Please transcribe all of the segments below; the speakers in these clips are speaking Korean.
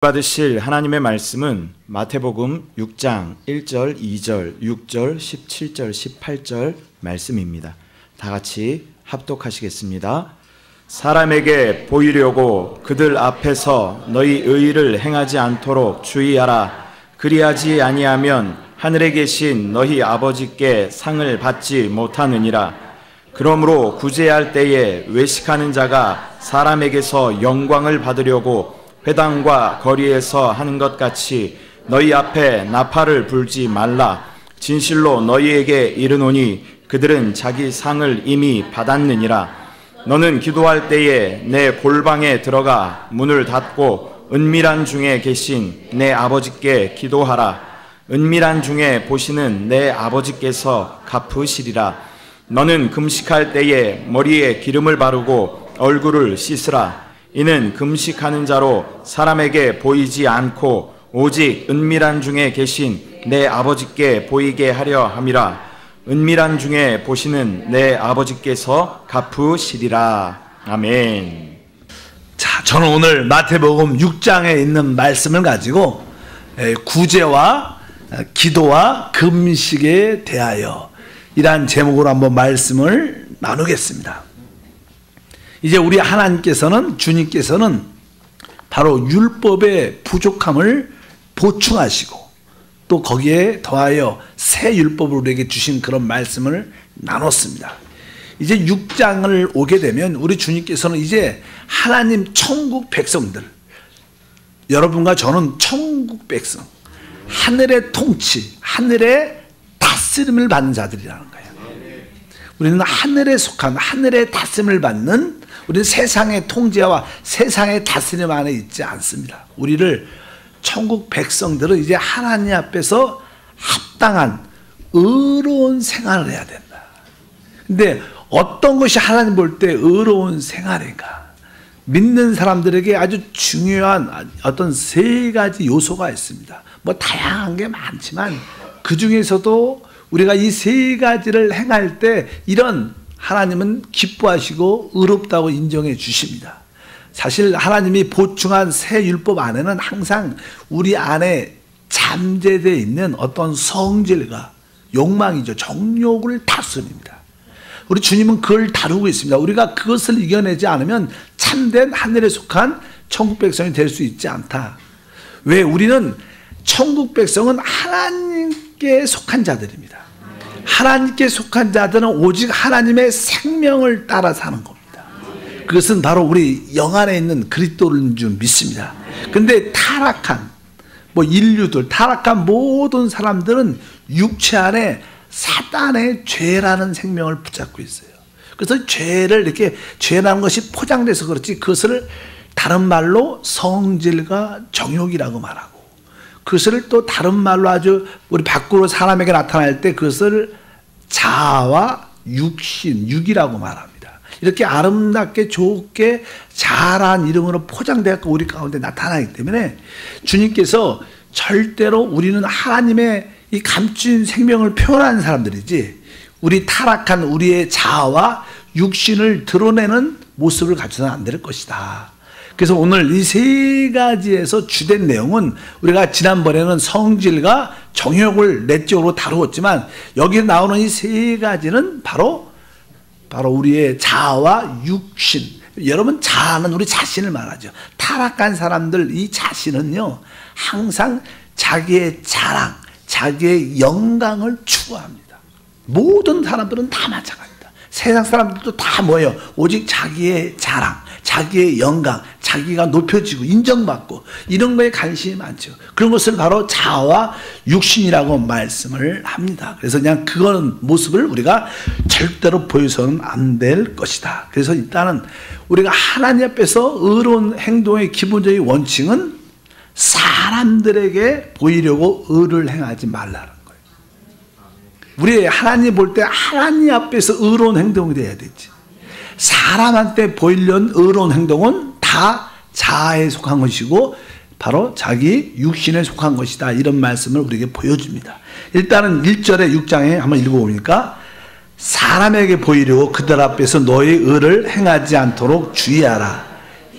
받으실 하나님의 말씀은 마태복음 6장 1절, 2절, 6절, 17절, 18절 말씀입니다. 다 같이 합독하시겠습니다. 사람에게 보이려고 그들 앞에서 너희 의의를 행하지 않도록 주의하라. 그리하지 아니하면 하늘에 계신 너희 아버지께 상을 받지 못하느니라. 그러므로 구제할 때에 외식하는 자가 사람에게서 영광을 받으려고 회당과 거리에서 하는 것 같이 너희 앞에 나팔을 불지 말라. 진실로 너희에게 이르노니 그들은 자기 상을 이미 받았느니라. 너는 기도할 때에 내 골방에 들어가 문을 닫고 은밀한 중에 계신 내 아버지께 기도하라. 은밀한 중에 보시는 내 아버지께서 갚으시리라. 너는 금식할 때에 머리에 기름을 바르고 얼굴을 씻으라. 이는 금식하는 자로 사람에게 보이지 않고 오직 은밀한 중에 계신 내 아버지께 보이게 하려 함이라. 은밀한 중에 보시는 내 아버지께서 갚으시리라. 아멘. 자, 저는 오늘 마태복음 6장에 있는 말씀을 가지고 구제와 기도와 금식에 대하여 이러한 제목으로 한번 말씀을 나누겠습니다. 이제 우리 하나님께서는, 주님께서는 바로 율법의 부족함을 보충하시고 또 거기에 더하여 새 율법을 우리에게 주신 그런 말씀을 나눴습니다. 이제 6장을 오게 되면 우리 주님께서는 이제 하나님 천국 백성들, 여러분과 저는 천국 백성, 하늘의 통치, 하늘의 다스림을 받는 자들이라는 거예요. 우리는 하늘에 속한, 하늘의 다스림을 받는, 우리는 세상의 통제와 세상의 다스림 안에 있지 않습니다. 우리를 천국 백성들은 이제 하나님 앞에서 합당한 의로운 생활을 해야 된다. 근데 어떤 것이 하나님 볼 때 의로운 생활인가? 믿는 사람들에게 아주 중요한 어떤 세 가지 요소가 있습니다. 뭐 다양한 게 많지만 그 중에서도 우리가 이 세 가지를 행할 때 이런 하나님은 기뻐하시고 의롭다고 인정해 주십니다. 사실 하나님이 보충한 새 율법 안에는 항상 우리 안에 잠재되어 있는 어떤 성질과 욕망이죠. 정욕을 다스립니다. 우리 주님은 그걸 다루고 있습니다. 우리가 그것을 이겨내지 않으면 참된 하늘에 속한 천국 백성이 될 수 있지 않다. 왜? 우리는 천국 백성은 하나님께 속한 자들입니다. 하나님께 속한 자들은 오직 하나님의 생명을 따라 사는 겁니다. 그것은 바로 우리 영 안에 있는 그리스도인 줄 믿습니다. 근데 타락한 인류들, 타락한 모든 사람들은 육체 안에 사단의 죄라는 생명을 붙잡고 있어요. 그래서 죄를 이렇게, 죄라는 것이 포장돼서 그렇지 그것을 다른 말로 성질과 정욕이라고 말하고, 그것을 또 다른 말로 아주 우리 밖으로 사람에게 나타날 때 그것을 자아와 육신, 육이라고 말합니다. 이렇게 아름답게 좋게 자아라는 이름으로 포장되어 우리 가운데 나타나기 때문에 주님께서 절대로 우리는 하나님의 이 감춘 생명을 표현하는 사람들이지 우리 타락한 우리의 자아와 육신을 드러내는 모습을 갖춰서는 안 될 것이다. 그래서 오늘 이 세 가지에서 주된 내용은 우리가 지난번에는 성질과 정욕을 내적으로 다루었지만 여기 나오는 이 세 가지는 바로 우리의 자아와 육신. 여러분, 자아는 우리 자신을 말하죠. 타락한 사람들 이 자신은요 항상 자기의 자랑, 자기의 영광을 추구합니다. 모든 사람들은 다 마찬가지입니다. 세상 사람들도 다 뭐예요? 오직 자기의 자랑, 자기의 영광, 자기가 높여지고 인정받고 이런 거에 관심이 많죠. 그런 것을 바로 자아와 육신이라고 말씀을 합니다. 그래서 그냥 그런 모습을 우리가 절대로 보여서는 안 될 것이다. 그래서 일단은 우리가 하나님 앞에서 의로운 행동의 기본적인 원칙은 사람들에게 보이려고 의를 행하지 말라는 거예요. 우리 하나님 볼 때 하나님 앞에서 의로운 행동이 돼야 되지. 사람한테 보이려는 의로운 행동은 다 자아에 속한 것이고 바로 자기 육신에 속한 것이다. 이런 말씀을 우리에게 보여줍니다. 일단은 1절에 6장에 한번 읽어보니까 사람에게 보이려고 그들 앞에서 너의 의를 행하지 않도록 주의하라.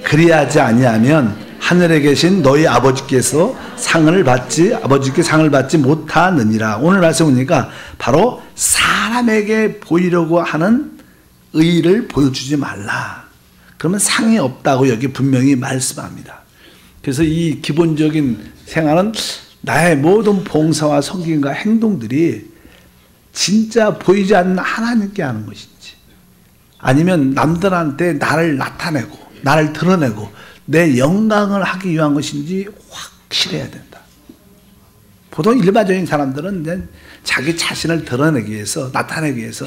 그리하지 아니하면 하늘에 계신 너희 아버지께 상을 받지 못하느니라. 오늘 말씀 보니까 바로 사람에게 보이려고 하는 의를 보여주지 말라. 그러면 상이 없다고 여기 분명히 말씀합니다. 그래서 이 기본적인 생활은 나의 모든 봉사와 섬김과 행동들이 진짜 보이지 않는 하나님께 하는 것인지, 아니면 남들한테 나를 나타내고 나를 드러내고 내 영광을 하기 위한 것인지 확실해야 된다. 보통 일반적인 사람들은 이제 자기 자신을 드러내기 위해서, 나타내기 위해서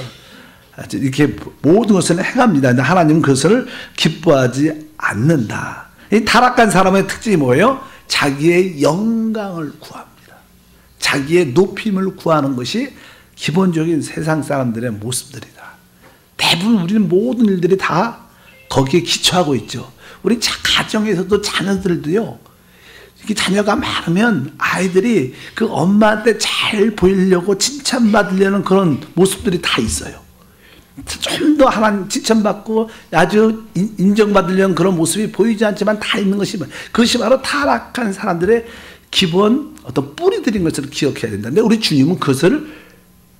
이렇게 모든 것을 행합니다. 근데 하나님은 그것을 기뻐하지 않는다. 이 타락한 사람의 특징이 뭐예요? 자기의 영광을 구합니다. 자기의 높임을 구하는 것이 기본적인 세상 사람들의 모습들이다. 대부분 우리는 모든 일들이 다 거기에 기초하고 있죠. 우리 가정에서도 자녀들도요, 이렇게 자녀가 많으면 아이들이 그 엄마한테 잘 보이려고 칭찬받으려는 그런 모습들이 다 있어요. 좀 더 하나님 칭찬받고 아주 인정받으려는 그런 모습이 보이지 않지만 다 있는 그것이 바로 타락한 사람들의 기본 어떤 뿌리들인 것을 기억해야 된다. 근데 우리 주님은 그것을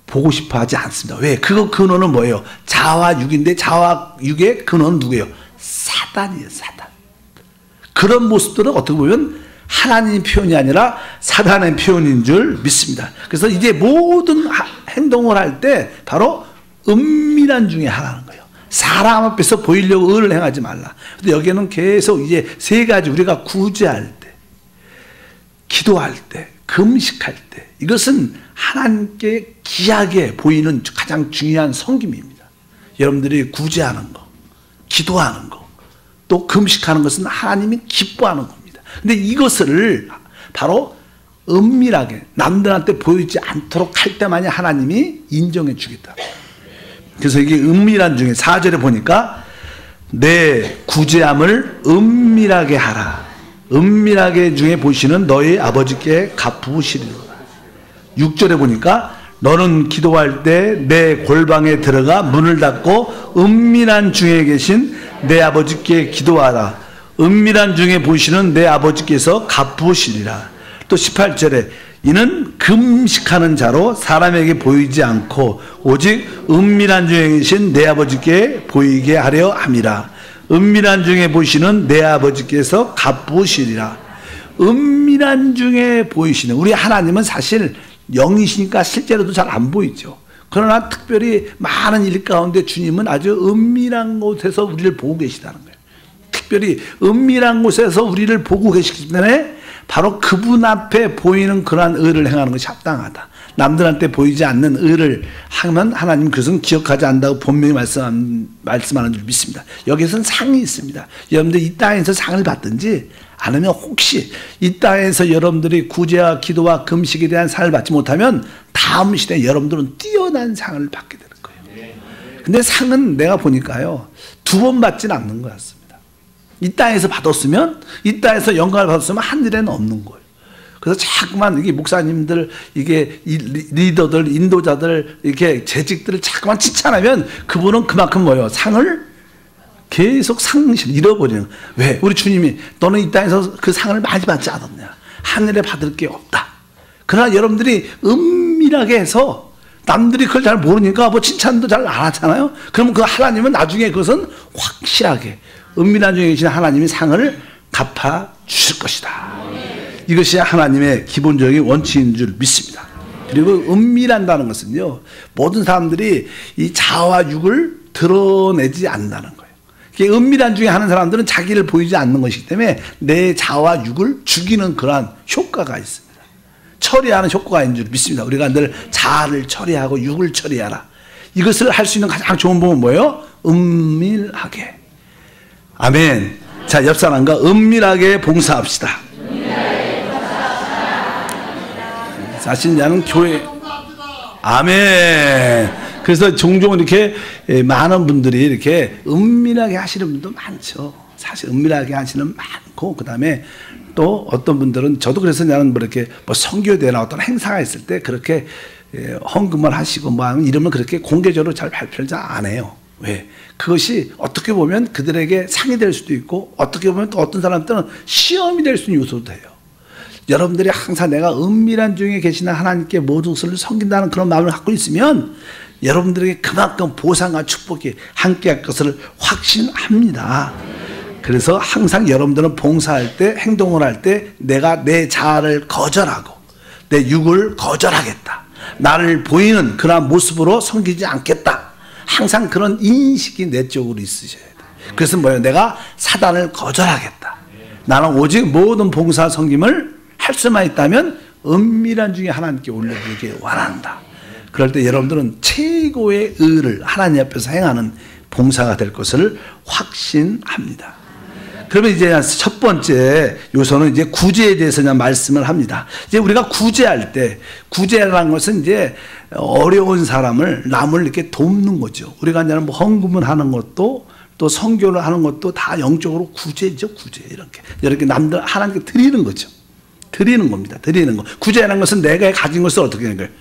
보고 싶어 하지 않습니다. 왜? 그거 근원은 뭐예요? 자와 육인데 자와 육의 근원은 누구예요? 사단이에요, 사단. 그런 모습들은 어떻게 보면 하나님의 표현이 아니라 사단의 표현인 줄 믿습니다. 그래서 이제 모든 행동을 할 때 바로 은밀한 중에 하나는 거예요. 사람 앞에서 보이려고 의를 행하지 말라. 근데 여기에는 계속 이제 세 가지, 우리가 구제할 때, 기도할 때, 금식할 때, 이것은 하나님께 귀하게 보이는 가장 중요한 섬김입니다. 여러분들이 구제하는 거, 기도하는 거, 또 금식하는 것은 하나님이 기뻐하는 겁니다. 근데 이것을 바로 은밀하게 남들한테 보이지 않도록 할 때만이 하나님이 인정해 주겠다. 그래서 이게 은밀한 중에 4절에 보니까 내 구제함을 은밀하게 하라. 은밀하게 중에 보시는 너희 아버지께 갚으시리로다. 6절에 보니까 너는 기도할 때 내 골방에 들어가 문을 닫고 은밀한 중에 계신 내 아버지께 기도하라. 은밀한 중에 보시는 내 아버지께서 갚으시리라. 또 18절에 이는 금식하는 자로 사람에게 보이지 않고 오직 은밀한 중에 계신 내 아버지께 보이게 하려 함이라. 은밀한 중에 보시는 내 아버지께서 갚으시리라. 은밀한 중에 보이시는, 우리 하나님은 사실 영이시니까 실제로도 잘 안 보이죠. 그러나 특별히 많은 일 가운데 주님은 아주 은밀한 곳에서 우리를 보고 계시다는 거예요. 특별히 은밀한 곳에서 우리를 보고 계시기 때문에 바로 그분 앞에 보이는 그러한 의를 행하는 것이 합당하다. 남들한테 보이지 않는 의를 하면 하나님 그것은 기억하지 않는다고 분명히 말씀하는 줄 믿습니다. 여기서는 상이 있습니다. 여러분들 이 땅에서 상을 받든지 아니면 혹시 이 땅에서 여러분들이 구제와 기도와 금식에 대한 상을 받지 못하면 다음 시대에 여러분들은 뛰어난 상을 받게 되는 거예요. 근데 상은 내가 보니까요, 2번 받지는 않는 것 같습니다. 이 땅에서 받았으면, 이 땅에서 영광을 받았으면 하늘에는 없는 거예요. 그래서 자꾸만 이게 목사님들, 이게 리더들, 인도자들, 이렇게 재직들을 자꾸만 칭찬하면 그분은 그만큼 뭐예요? 상을 계속 상실 잃어버리는. 왜? 우리 주님이 너는 이 땅에서 그 상을 많이 받지 않았냐? 하늘에 받을 게 없다. 그러나 여러분들이 은밀하게 해서 남들이 그걸 잘 모르니까 뭐 칭찬도 잘 안 하잖아요. 그러면 그 하나님은 나중에 그것은 확실하게 은밀한 중에 계신 하나님이 상을 갚아 주실 것이다. 이것이 하나님의 기본적인 원칙인 줄 믿습니다. 그리고 은밀한다는 것은요, 모든 사람들이 이 자와 육을 드러내지 않는다는 거예요. 은밀한 중에 하는 사람들은 자기를 보이지 않는 것이기 때문에 내 자와 육을 죽이는 그러한 효과가 있습니다. 처리하는 효과가 있는 줄 믿습니다. 우리가 늘 자아를 처리하고 육을 처리하라. 이것을 할 수 있는 가장 좋은 방법은 뭐예요? 은밀하게. 아멘. 자, 옆 사람과 은밀하게 봉사합시다. 사실 나는 교회, 아멘. 그래서 종종 이렇게 많은 분들이 이렇게 은밀하게 하시는 분도 많죠. 사실 은밀하게 하시는 많고, 그 다음에 또 어떤 분들은, 저도 그래서 나는 뭐 이렇게 뭐 선교대나 어떤 행사가 있을 때 그렇게 헌금을 하시고 뭐 이러면 그렇게 공개적으로 잘 발표를 잘 안 해요. 왜? 그것이 어떻게 보면 그들에게 상이 될 수도 있고 어떻게 보면 또 어떤 사람들은 시험이 될 수 있는 요소도 돼요. 여러분들이 항상 내가 은밀한 중에 계시는 하나님께 모든 것을 섬긴다는 그런 마음을 갖고 있으면 여러분들에게 그만큼 보상과 축복이 함께할 것을 확신합니다. 그래서 항상 여러분들은 봉사할 때, 행동을 할 때 내가 내 자아를 거절하고 내 육을 거절하겠다. 나를 보이는 그러한 모습으로 섬기지 않겠다. 항상 그런 인식이 내적으로 있으셔야 돼요. 그래서 뭐예요? 내가 사단을 거절하겠다. 나는 오직 모든 봉사 섬김을 할 수만 있다면 은밀한 중에 하나님께 올려드리길 원한다. 그럴 때 여러분들은 최고의 의를 하나님 앞에서 행하는 봉사가 될 것을 확신합니다. 그러면 이제 첫 번째 요소는 이제 구제에 대해서 그냥 말씀을 합니다. 이제 우리가 구제할 때, 구제라는 것은 이제 어려운 사람을, 남을 이렇게 돕는 거죠. 우리가 이제 뭐 헌금을 하는 것도 또 선교를 하는 것도 다 영적으로 구제죠, 구제. 이렇게 남들 하나님께 드리는 거죠. 드리는 겁니다. 드리는 거. 구제라는 것은 내가 가진 것을 어떻게 하는 거예요?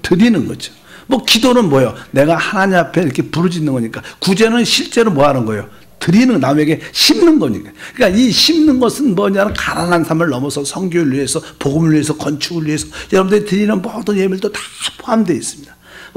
드리는 거죠. 뭐 기도는 뭐예요? 내가 하나님 앞에 이렇게 부르짖는 거니까. 구제는 실제로 뭐 하는 거예요? 드리는, 남에게 심는 거니까. 그러니까 이 심는 것은 뭐냐면 가난한 삶을 넘어서 선교를 위해서, 복음을 위해서, 건축을 위해서 여러분들이 드리는 모든 예물도 다 포함되어 있습니다.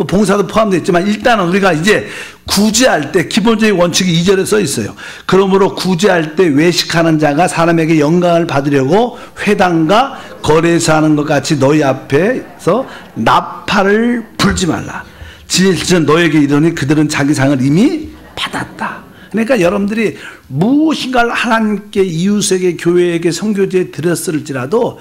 봉사도 포함되어 있지만 일단은 우리가 이제 구제할 때 기본적인 원칙이 2절에 써 있어요. 그러므로 구제할 때 외식하는 자가 사람에게 영광을 받으려고 회당과 거래에서 하는 것 같이 너희 앞에서 나팔을 불지 말라. 진실은 너에게 이르니 그들은 자기 상을 이미 받았다. 그러니까 여러분들이 무엇인가를 하나님께, 이웃에게, 교회에게, 선교지에 드렸을지라도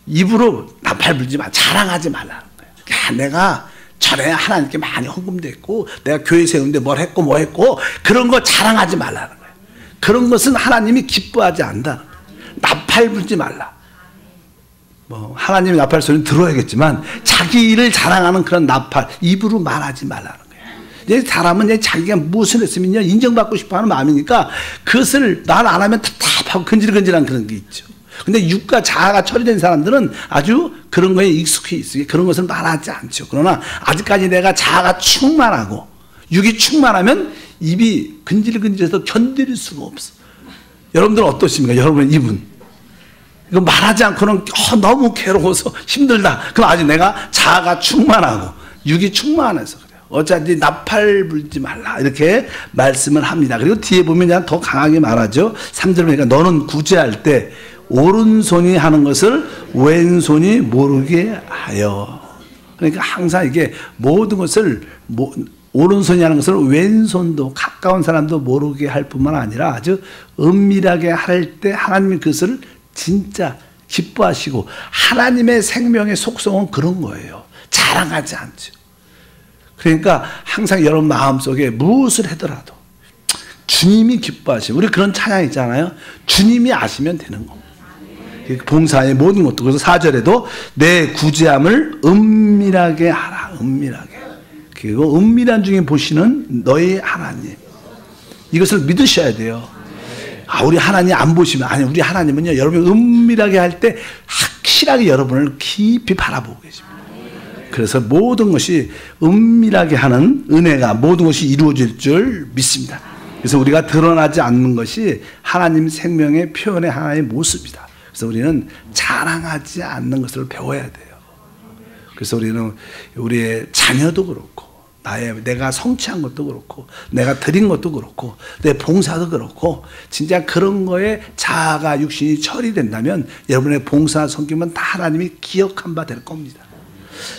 입으로 나팔 불지 마, 자랑하지 말라는 거예요. 야, 내가 전에 하나님께 많이 헌금됐고 내가 교회 세우는데 뭘 했고 뭐 했고 그런 거 자랑하지 말라는 거예요. 그런 것은 하나님이 기뻐하지 않는다는 거예요. 나팔 불지 말라. 뭐 하나님의 나팔 소리는 들어야겠지만 자기 일을 자랑하는 그런 나팔 입으로 말하지 말라는 거예요. 이제 사람은 이제 자기가 무엇을 했으면요 인정받고 싶어하는 마음이니까 그것을 날 안 하면 답답하고 근질근질한 그런 게 있죠. 근데 육과 자아가 처리된 사람들은 아주 그런 거에 익숙해 있어요. 그런 것을 말하지 않죠. 그러나 아직까지 내가 자아가 충만하고 육이 충만하면 입이 근질근질해서 견딜 수가 없어. 여러분들은 어떠십니까? 여러분의 입은 이거 말하지 않고는 너무 괴로워서 힘들다. 그럼 아직 내가 자아가 충만하고 육이 충만해서 그래요. 어차피 나팔 불지 말라 이렇게 말씀을 합니다. 그리고 뒤에 보면 더 강하게 말하죠. 3절 보니까 너는 구제할 때 오른손이 하는 것을 왼손이 모르게 하여. 그러니까 항상 이게 모든 것을 오른손이 하는 것을 왼손도 가까운 사람도 모르게 할 뿐만 아니라 아주 은밀하게 할 때 하나님이 그것을 진짜 기뻐하시고 하나님의 생명의 속성은 그런 거예요. 자랑하지 않죠. 그러니까 항상 여러분 마음속에 무엇을 하더라도 주님이 기뻐하시고 우리 그런 찬양 있잖아요. 주님이 아시면 되는 겁니다. 봉사의 모든 것도. 그래서 4절에도 내 구제함을 은밀하게 하라. 은밀하게. 그리고 은밀한 중에 보시는 너희 하나님. 이것을 믿으셔야 돼요. 아, 우리 하나님 안 보시면. 아니, 우리 하나님은요, 여러분이 은밀하게 할 때 확실하게 여러분을 깊이 바라보고 계십니다. 그래서 모든 것이 은밀하게 하는 은혜가 모든 것이 이루어질 줄 믿습니다. 그래서 우리가 드러나지 않는 것이 하나님 생명의 표현의 하나의 모습이다. 그래서 우리는 자랑하지 않는 것을 배워야 돼요. 그래서 우리는 우리의 자녀도 그렇고 내가 성취한 것도 그렇고 내가 드린 것도 그렇고 내 봉사도 그렇고 진짜 그런 거에 자아가 육신이 처리된다면 여러분의 봉사 섬김은 다 하나님이 기억한 바 될 겁니다.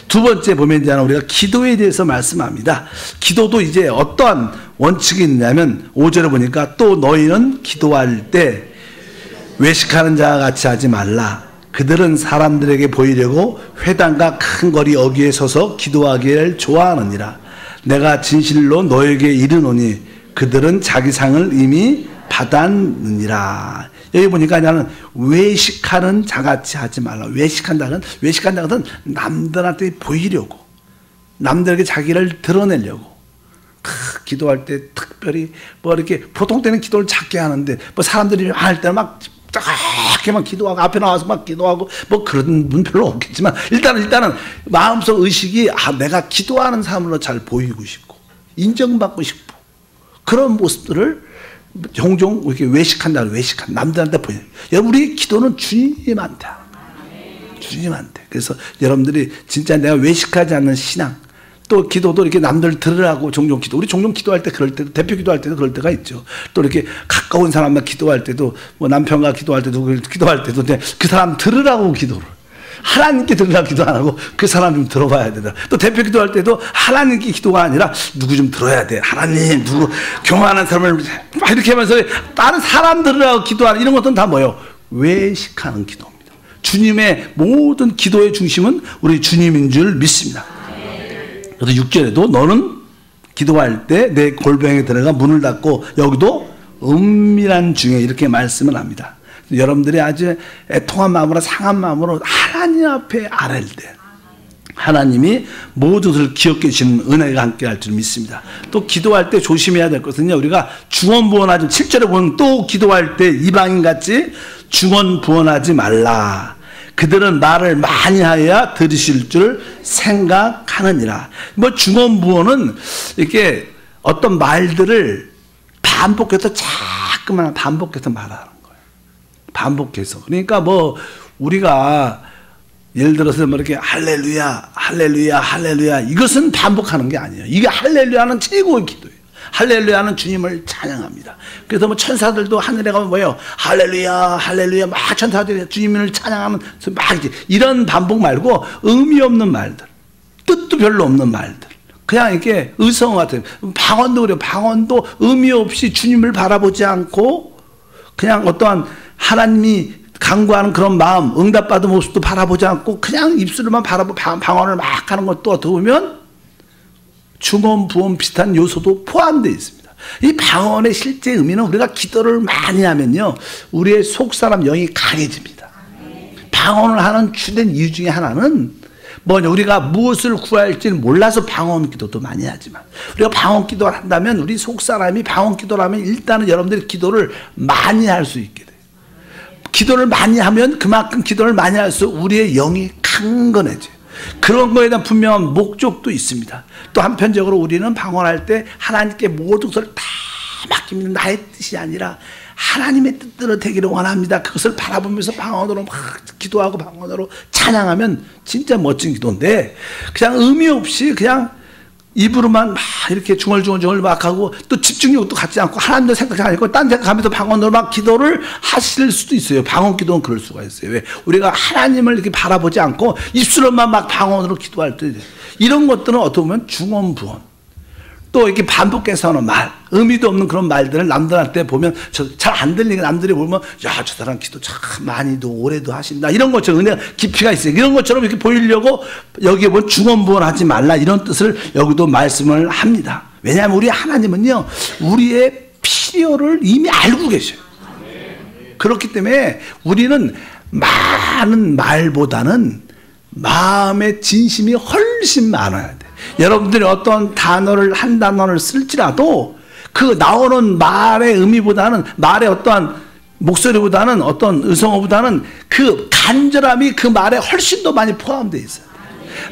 두 번째 보면 이제 우리가 기도에 대해서 말씀합니다. 기도도 이제 어떠한 원칙이 있냐면 5절에 보니까 또 너희는 기도할 때 외식하는 자와 같이 하지 말라. 그들은 사람들에게 보이려고 회당과 큰 거리 어귀에 서서 기도하기를 좋아하느니라. 내가 진실로 너에게 이르노니 그들은 자기 상을 이미 받았느니라. 여기 보니까 나는 외식하는 자같이 하지 말라. 외식한다는 것은 남들한테 보이려고, 남들에게 자기를 드러내려고. 기도할 때 특별히 뭐 이렇게 보통 때는 기도를 작게 하는데 뭐 사람들이 할 때는 막 작게만 기도하고 앞에 나와서 막 기도하고 뭐 그런 분 별로 없겠지만 일단은 마음속 의식이 내가 기도하는 사람으로 잘 보이고 싶고 인정받고 싶고 그런 모습들을 종종 이렇게 외식한다, 남들한테 보여요. 여러분, 우리 기도는 주님한테 하는 거예요. 주님한테. 그래서 여러분들이 진짜 내가 외식하지 않는 신앙, 또 기도도 이렇게 남들 들으라고 종종 기도. 우리 종종 기도할 때 그럴 때도, 대표 기도할 때도 그럴 때가 있죠. 또 이렇게 가까운 사람만 기도할 때도, 뭐 남편과 기도할 때도, 기도할 때도 그 사람 들으라고 기도를. 하나님께 들으라고 기도 안 하고 그 사람 좀 들어봐야 된다. 또 대표 기도할 때도 하나님께 기도가 아니라 누구 좀 들어야 돼. 하나님, 누구 경험하는 사람을 막 이렇게 하면서 다른 사람 들으라고 기도하는 이런 것들은 다 뭐예요? 외식하는 기도입니다. 주님의 모든 기도의 중심은 우리 주님인 줄 믿습니다. 그래서 6절에도 너는 기도할 때 내 골병에 들어가 문을 닫고 여기도 은밀한 중에 이렇게 말씀을 합니다. 여러분들이 아주 애통한 마음으로 상한 마음으로 하나님 앞에 아랠 때 하나님이 모든 것을 기억해 주시는 은혜가 함께 할 줄 믿습니다. 또 기도할 때 조심해야 될 것은요, 우리가 중언부언하지, 7절에 보면 또 기도할 때 이방인같이 중언부언하지 말라. 그들은 말을 많이 하여야 들으실 줄 생각하느니라. 뭐 중언부언은 이렇게 어떤 말들을 반복해서 자꾸만 반복해서 말하는 거예요. 반복해서. 그러니까 뭐 우리가 예를 들어서 뭐 이렇게 할렐루야, 할렐루야, 할렐루야, 이것은 반복하는 게 아니에요. 이게 할렐루야는 최고의 기도예요. 할렐루야는 주님을 찬양합니다. 그래서 뭐 천사들도 하늘에 가면 뭐예요? 할렐루야, 할렐루야, 막 천사들이 주님을 찬양하면 막 이런 반복 말고 의미 없는 말들, 뜻도 별로 없는 말들, 그냥 이렇게 의성 같은 방언도 그래요. 방언도 의미 없이 주님을 바라보지 않고 그냥 어떠한 하나님이 간구하는 그런 마음, 응답받은 모습도 바라보지 않고 그냥 입술로만 바라보고 방언을 막 하는 것도 어떻게 보면 중언, 부언 비슷한 요소도 포함되어 있습니다. 이 방언의 실제 의미는 우리가 기도를 많이 하면요, 우리의 속사람 영이 강해집니다. 방언을 하는 주된 이유 중에 하나는 뭐냐, 우리가 무엇을 구할지를 몰라서 방언 기도도 많이 하지만, 우리가 방언 기도를 한다면 우리 속사람이 방언 기도를 하면 일단은 여러분들이 기도를 많이 할 수 있게 돼요. 기도를 많이 하면 그만큼 기도를 많이 할수록 우리의 영이 강건해져요. 그런 거에 대한 분명한 목적도 있습니다. 또 한편적으로 우리는 방언할 때 하나님께 모든 것을 다 맡깁니다. 나의 뜻이 아니라 하나님의 뜻대로 되기를 원합니다. 그것을 바라보면서 방언으로 막 기도하고 방언으로 찬양하면 진짜 멋진 기도인데, 그냥 의미 없이 그냥 입으로만 막 이렇게 중얼중얼 막 하고 또 집중력도 갖지 않고 하나님도 생각하지 않고 딴 생각하면서 방언으로 막 기도를 하실 수도 있어요. 방언 기도는 그럴 수가 있어요. 왜? 우리가 하나님을 이렇게 바라보지 않고 입술로만 막 방언으로 기도할 때 이런 것들은 어떻게 보면 중언부언, 또 이렇게 반복해서 하는 말, 의미도 없는 그런 말들을 남들한테 보면 잘 안 들리니까 남들이 보면 야, 저 사람 기도 참 많이도 오래도 하신다, 이런 것처럼 은혜가 깊이가 있어요. 이런 것처럼 이렇게 보이려고 여기에 보면 중언부언하지 말라, 이런 뜻을 여기도 말씀을 합니다. 왜냐하면 우리 하나님은요, 우리의 필요를 이미 알고 계셔요. 그렇기 때문에 우리는 많은 말보다는 마음의 진심이 훨씬 많아야 돼. 여러분들이 어떤 단어를 한 단어를 쓸지라도 그 나오는 말의 의미보다는, 말의 어떠한 목소리보다는, 어떤 의성어보다는 그 간절함이 그 말에 훨씬 더 많이 포함되어 있어요.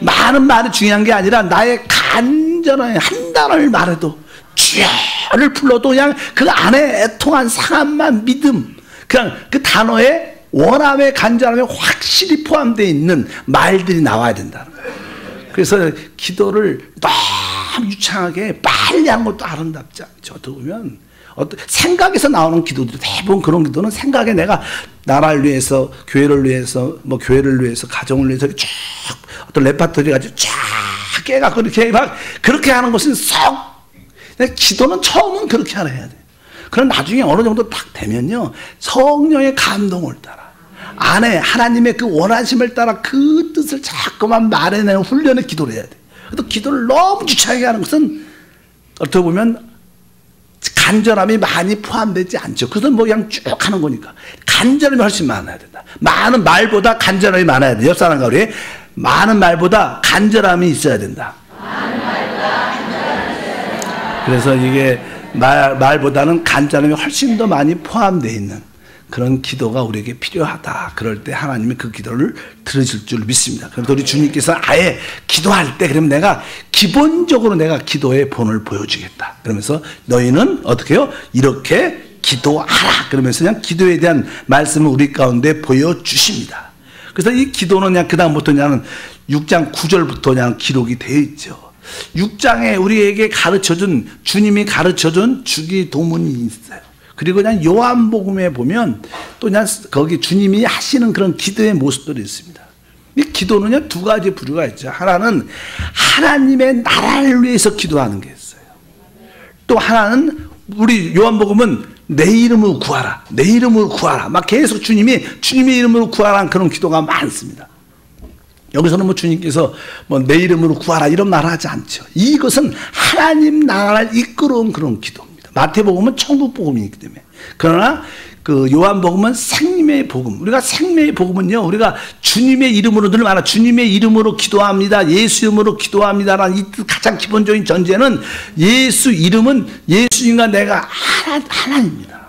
많은 말이 중요한 게 아니라 나의 간절한 한 단어를 말해도, 주여를 불러도 그냥 그 안에 애통한 상함만 믿음, 그냥 그 단어에 원함의 간절함이 확실히 포함되어 있는 말들이 나와야 된다는 거예요. 그래서 기도를 너무 유창하게 빨리 하는 것도 아름답지 않죠. 어떻게 보면 생각에서 나오는 기도들, 대부분 그런 기도는 생각에 내가 나라를 위해서, 교회를 위해서, 뭐 교회를 위해서, 가정을 위해서 쭉 어떤 레파토리 가지고 쫙 깨갖고 이렇게 막 그렇게 하는 것은 기도는 처음은 그렇게 하라 해야 돼. 그럼 나중에 어느 정도 딱 되면요, 성령의 감동을 따라 안에 하나님의 그 원하심을 따라 그 뜻을 자꾸만 말해내는 훈련의 기도를 해야 돼. 또 기도를 너무 유창하게 하는 것은 어떻게 보면 간절함이 많이 포함되지 않죠. 그것은 뭐 그냥 쭉 하는 거니까. 간절함이 훨씬 많아야 된다. 많은 말보다 간절함이 많아야 돼. 옆 사람과 우리 많은 말보다 간절함이 있어야 된다. 그래서 이게 말보다는 간절함이 훨씬 더 많이 포함되어 있는 그런 기도가 우리에게 필요하다. 그럴 때 하나님이 그 기도를 들으실 줄 믿습니다. 그래서 우리 주님께서 아예 기도할 때 그러면 내가 기본적으로 내가 기도의 본을 보여주겠다. 그러면서 너희는 어떻게 해요? 이렇게 기도하라. 그러면서 그냥 기도에 대한 말씀을 우리 가운데 보여주십니다. 그래서 이 기도는 그냥 그다음부터 그냥 6장 9절부터 그냥 기록이 되어 있죠. 6장에 우리에게 가르쳐준, 주님이 가르쳐준 주기도문이 있어요. 그리고 그냥 요한복음에 보면 또 그냥 거기 주님이 하시는 그런 기도의 모습들이 있습니다. 이 기도는요, 두 가지 부류가 있죠. 하나는 하나님의 나라를 위해서 기도하는 게 있어요. 또 하나는 우리 요한복음은 내 이름으로 구하라. 내 이름으로 구하라. 막 계속 주님의 이름으로 구하라는 그런 기도가 많습니다. 여기서는 뭐 주님께서 뭐 내 이름으로 구하라 이런 말을 하지 않죠. 이것은 하나님 나라를 이끌어온 그런 기도입니다. 마태복음은 천국복음이기 때문에. 그러나 그 요한복음은 생명의 복음. 우리가 생명의 복음은요, 우리가 주님의 이름으로 늘 말하 주님의 이름으로 기도합니다. 예수 이름으로 기도합니다라는 이 가장 기본적인 전제는 예수 이름은 예수님과 내가 하나입니다.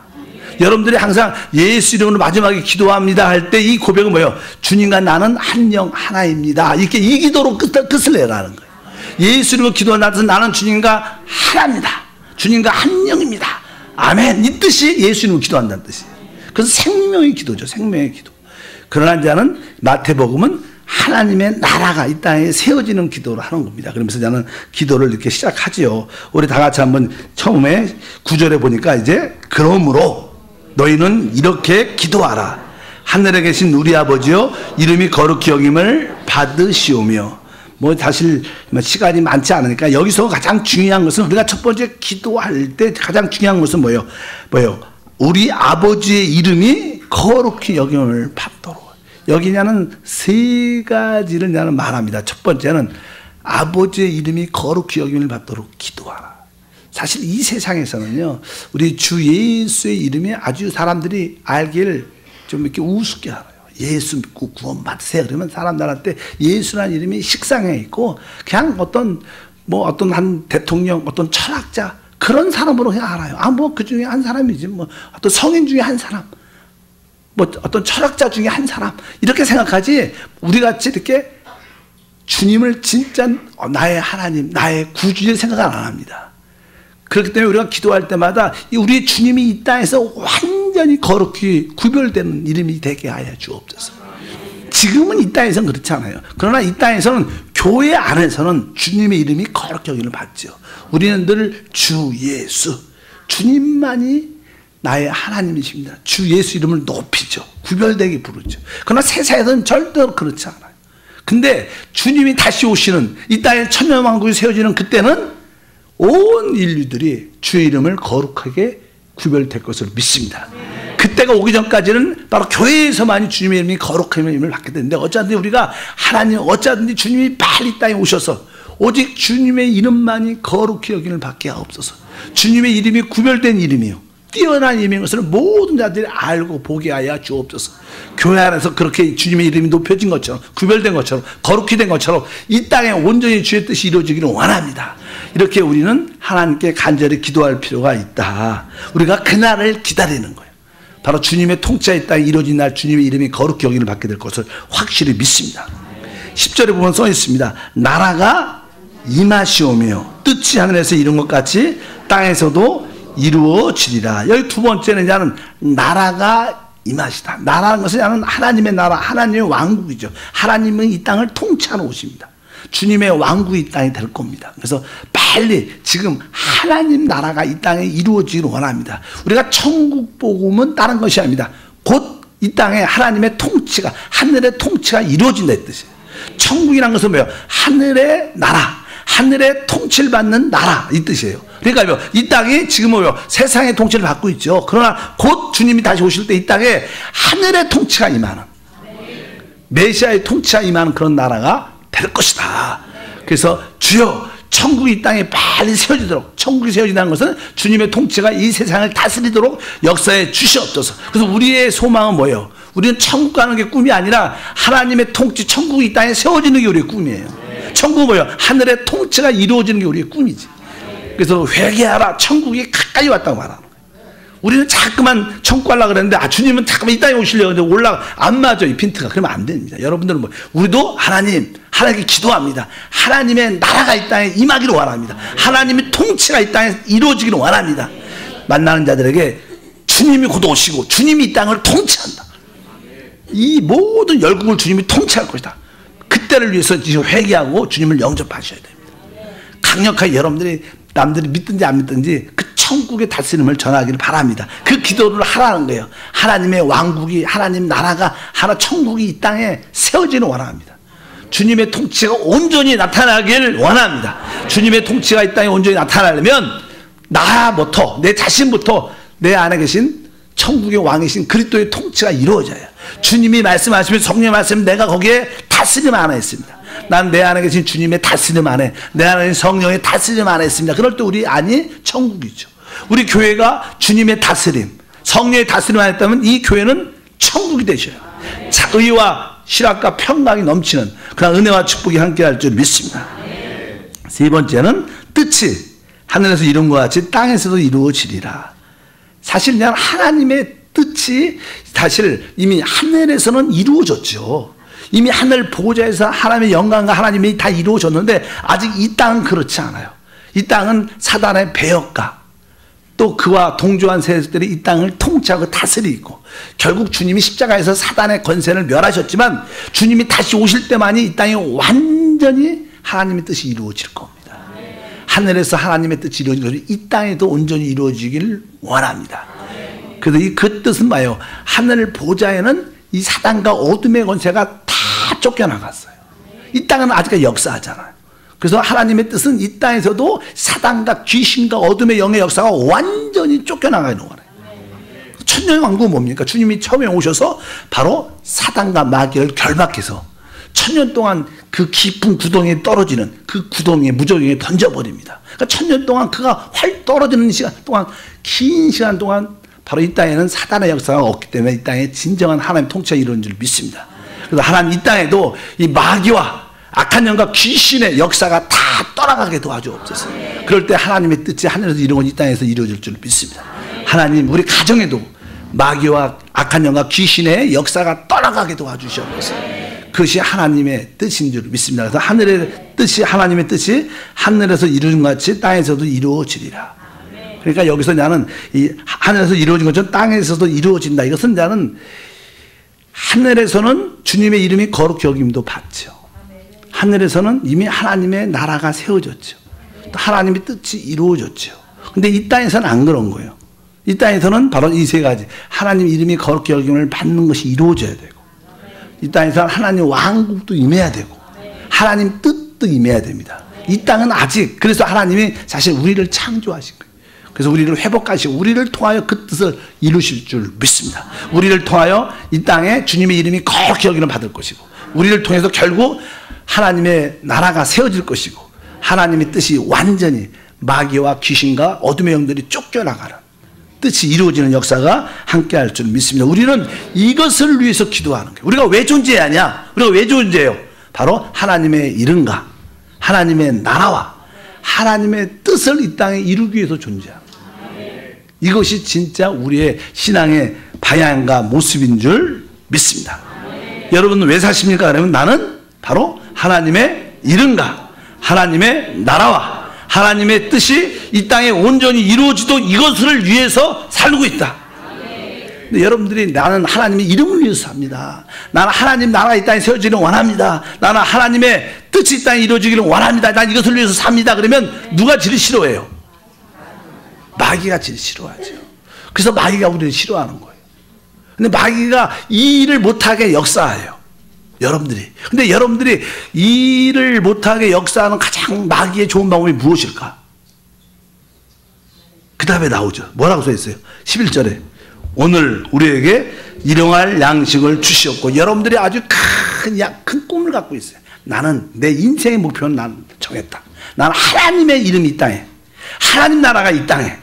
여러분들이 항상 예수 이름으로 마지막에 기도합니다 할 때 이 고백은 뭐예요? 주님과 나는 한 영 하나입니다. 이렇게 이 기도로 끝을 내라는 거예요. 예수 이름으로 기도하는 나는 주님과 하나입니다. 주님과 한 영입니다. 아멘. 이 뜻이 예수 이름으로 기도한다는 뜻이에요. 그래서 생명의 기도죠. 생명의 기도. 그러나 이제는 마태복음은 하나님의 나라가 이 땅에 세워지는 기도를 하는 겁니다. 그러면서 저는 기도를 이렇게 시작하지요. 우리 다 같이 한번 처음에 9절에 보니까 이제 그러므로 너희는 이렇게 기도하라. 하늘에 계신 우리 아버지여 이름이 거룩히 여김을 받으시오며. 뭐 사실 시간이 많지 않으니까 여기서 가장 중요한 것은 우리가 첫 번째 기도할 때 가장 중요한 것은 뭐예요? 우리 아버지의 이름이 거룩히 여김을 받도록. 여기냐는 세 가지를 나는 말합니다. 첫 번째는 아버지의 이름이 거룩히 여김을 받도록 기도하라. 사실 이 세상에서는요, 우리 주 예수의 이름이 아주 사람들이 알기를 좀 이렇게 우습게 알아요. 예수 믿고 구원 받으세요. 그러면 사람들한테 예수라는 이름이 식상해 있고, 그냥 어떤 한 대통령, 어떤 철학자, 그런 사람으로 그냥 알아요. 그 중에 한 사람이지. 어떤 성인 중에 한 사람. 어떤 철학자 중에 한 사람. 이렇게 생각하지, 우리 같이 이렇게 주님을 진짜 나의 하나님, 나의 구주를 생각을 안 합니다. 그렇기 때문에 우리가 기도할 때마다 우리 주님이 이 땅에서 완전히 거룩히 구별되는 이름이 되게 하여 주옵소서. 지금은 이 땅에서는 그렇지 않아요. 그러나 이 땅에서는 교회 안에서는 주님의 이름이 거룩히 여김을 받죠. 우리는 늘 주 예수, 주님만이 나의 하나님이십니다. 주 예수 이름을 높이죠. 구별되게 부르죠. 그러나 세상에서는 절대로 그렇지 않아요. 근데 주님이 다시 오시는 이 땅에 천년왕국이 세워지는 그때는 온 인류들이 주의 이름을 거룩하게 구별될 것을 믿습니다. 그때가 오기 전까지는 바로 교회에서만이 주님의 이름이 거룩한 이름을 받게 되는데, 어쩌든지 우리가 하나님, 어쩌든지 주님이 빨리 땅에 오셔서 오직 주님의 이름만이 거룩히 여김을 받게 하옵소서. 주님의 이름이 구별된 이름이요, 뛰어난 이름인 것을 모든 자들이 알고 보게 하여 주옵소서. 교회 안에서 그렇게 주님의 이름이 높여진 것처럼, 구별된 것처럼, 거룩히 된 것처럼 이 땅에 온전히 주의 뜻이 이루어지기를 원합니다. 이렇게 우리는 하나님께 간절히 기도할 필요가 있다. 우리가 그날을 기다리는 거예요. 바로 주님의 통치가 이 땅에 이루어진 날 주님의 이름이 거룩히 여김을 받게 될 것을 확실히 믿습니다. 10절에 보면 써 있습니다. 나라가 임하시오며 뜻이 하늘에서 이룬 것 같이 땅에서도 이루어지리라. 여기 두 번째는 이제는 나라가 임하시다. 나라는 것은 하나님의 나라, 하나님의 왕국이죠. 하나님은 이 땅을 통치하러 오십니다. 주님의 왕국이 이 땅에 될 겁니다. 그래서 빨리 지금 하나님 나라가 이 땅에 이루어지기를 원합니다. 우리가 천국 복음은 다른 것이 아닙니다. 곧 이 땅에 하나님의 통치가, 하늘의 통치가 이루어진다 이 뜻이에요. 천국이라는 것은 뭐예요? 하늘의 나라, 하늘의 통치를 받는 나라 이 뜻이에요. 그러니까 이 땅이 지금 뭐예요? 세상의 통치를 받고 있죠. 그러나 곧 주님이 다시 오실 때 이 땅에 하늘의 통치가 임하는, 메시아의 통치가 임하는 그런 나라가 될 것이다. 그래서 주여 천국이 이 땅에 빨리 세워지도록, 천국이 세워진다는 것은 주님의 통치가 이 세상을 다스리도록 역사에 주시옵소서. 그래서 우리의 소망은 뭐예요? 우리는 천국 가는 게 꿈이 아니라 하나님의 통치, 천국이 이 땅에 세워지는 게 우리의 꿈이에요. 천국은 뭐예요? 하늘의 통치가 이루어지는 게 우리의 꿈이지. 그래서 회개하라, 천국이 가까이 왔다고 말하는 거예요. 우리는 자꾸만 천국 가려고 그랬는데 주님은 자꾸만 이 땅에 오시려고 하는데 안 맞아 이 핀트가. 그러면 안 됩니다. 여러분들은 우리도 하나님께 기도합니다. 하나님의 나라가 이 땅에 임하기를 원합니다. 하나님의 통치가 이 땅에 이루어지기를 원합니다. 만나는 자들에게 주님이 곧 오시고 주님이 이 땅을 통치한다. 이 모든 열국을 주님이 통치할 것이다. 그때를 위해서 지금 회개하고 주님을 영접하셔야 됩니다. 강력하게 여러분들이 남들이 믿든지 안 믿든지 그 천국의 다스림을 전하기를 바랍니다. 그 기도를 하라는 거예요. 하나님의 왕국이, 하나님 나라가, 천국이 이 땅에 세워지는 원합니다. 주님의 통치가 온전히 나타나길 원합니다. 주님의 통치가 이 땅에 온전히 나타나려면 나부터, 내 자신부터 내 안에 계신 천국의 왕이신 그리스도의 통치가 이루어져요. 주님이 말씀하시면 성령의 말씀 내가 거기에 다스림 안에 있습니다. 난 내 안에 계신 주님의 다스림 안에, 내 안에 계신 성령의 다스림 안에 있습니다. 그럴 때 우리 안이 천국이죠. 우리 교회가 주님의 다스림, 성령의 다스림 안에 있다면 이 교회는 천국이 되셔요. 의와 실학과 평강이 넘치는 그런 은혜와 축복이 함께할 줄 믿습니다. 세 번째는 뜻이 하늘에서 이룬 것 같이 땅에서도 이루어지리라. 사실 그냥 하나님의 뜻이 사실 이미 하늘에서는 이루어졌죠. 이미 하늘 보좌에서 하나님의 영광과 하나님이 다 이루어졌는데 아직 이 땅은 그렇지 않아요. 이 땅은 사단의 배역과 또 그와 동조한 세력들이 이 땅을 통치하고 다스리고 결국 주님이 십자가에서 사단의 권세를 멸하셨지만 주님이 다시 오실 때만이 이 땅에 완전히 하나님의 뜻이 이루어질 겁니다. 하늘에서 하나님의 뜻이 이루어지고 이 땅에도 온전히 이루어지길 원합니다. 그래서 그 뜻은 뭐예요? 하늘 보좌에는 이 사단과 어둠의 권세가 다 쫓겨나갔어요. 이 땅은 아직까지 역사하잖아요. 그래서 하나님의 뜻은 이 땅에서도 사단과 귀신과 어둠의 영의 역사가 완전히 쫓겨나가는 거예요. 천년왕국은 뭡니까? 주님이 처음에 오셔서 바로 사단과 마귀를 결박해서 천년 동안 그 깊은 구덩이에 떨어지는 그 구덩이에 무적에 던져버립니다. 그러니까 천년 동안 그가 활 떨어지는 시간 동안 긴 시간 동안 바로 이 땅에는 사단의 역사가 없기 때문에 이 땅에 진정한 하나님 통치가 이루어진 줄 믿습니다. 그래서 하나님 이 땅에도 이 마귀와 악한 영과 귀신의 역사가 다 떠나가게 도와주옵소서. 그럴 때 하나님의 뜻이 하늘에서 이루어진 이 땅에서 이루어질 줄 믿습니다. 하나님 우리 가정에도 마귀와 악한 영과 귀신의 역사가 떠나가게 도와주시옵소서. 그것이 하나님의 뜻인 줄 믿습니다. 그래서 하늘의 뜻이 하나님의 뜻이 하늘에서 이루어진 것 같이 땅에서도 이루어지리라. 그러니까 여기서 나는 이 하늘에서 이루어진 것처럼 땅에서도 이루어진다. 이것은 나는 하늘에서는 주님의 이름이 거룩히 여김도 받죠. 하늘에서는 이미 하나님의 나라가 세워졌죠. 또 하나님의 뜻이 이루어졌죠. 근데 이 땅에서는 안 그런 거예요. 이 땅에서는 바로 이 세 가지 하나님 이름이 거룩히 여김을 받는 것이 이루어져야 되고 이 땅에서는 하나님 왕국도 임해야 되고 하나님 뜻도 임해야 됩니다. 이 땅은 아직 그래서 하나님이 사실 우리를 창조하신 거예요. 그래서 우리를 회복하시고 우리를 통하여 그 뜻을 이루실 줄 믿습니다. 우리를 통하여 이 땅에 주님의 이름이 거룩히 여김을 받을 것이고 우리를 통해서 결국 하나님의 나라가 세워질 것이고 하나님의 뜻이 완전히 마귀와 귀신과 어둠의 영들이 쫓겨나가는 뜻이 이루어지는 역사가 함께할 줄 믿습니다. 우리는 이것을 위해서 기도하는 거예요. 우리가 왜 존재하냐? 우리가 왜 존재해요? 바로 하나님의 이름과 하나님의 나라와 하나님의 뜻을 이 땅에 이루기 위해서 존재합니다. 이것이 진짜 우리의 신앙의 방향과 모습인 줄 믿습니다. 여러분은 왜 사십니까? 그러면 나는 바로 하나님의 이름과 하나님의 나라와 하나님의 뜻이 이 땅에 온전히 이루어지도록 이것을 위해서 살고 있다. 근데 여러분들이 나는 하나님의 이름을 위해서 삽니다. 나는 하나님 나라가 이 땅에 세워지기를 원합니다. 나는 하나님의 뜻이 이 땅에 이루어지기를 원합니다. 난 이것을 위해서 삽니다. 그러면 누가 제일 싫어해요? 마귀가 제일 싫어하죠. 그래서 마귀가 우리를 싫어하는 거예요. 근데 마귀가 이 일을 못하게 역사해요. 여러분들이. 근데 여러분들이 이 일을 못하게 역사하는 가장 마귀의 좋은 방법이 무엇일까? 그 다음에 나오죠. 뭐라고 써 있어요? 11절에 오늘 우리에게 일용할 양식을 주시옵고 여러분들이 아주 큰 꿈을 갖고 있어요. 나는 내 인생의 목표는 난 정했다. 나는 하나님의 이름이 이 땅에 하나님 나라가 이 땅에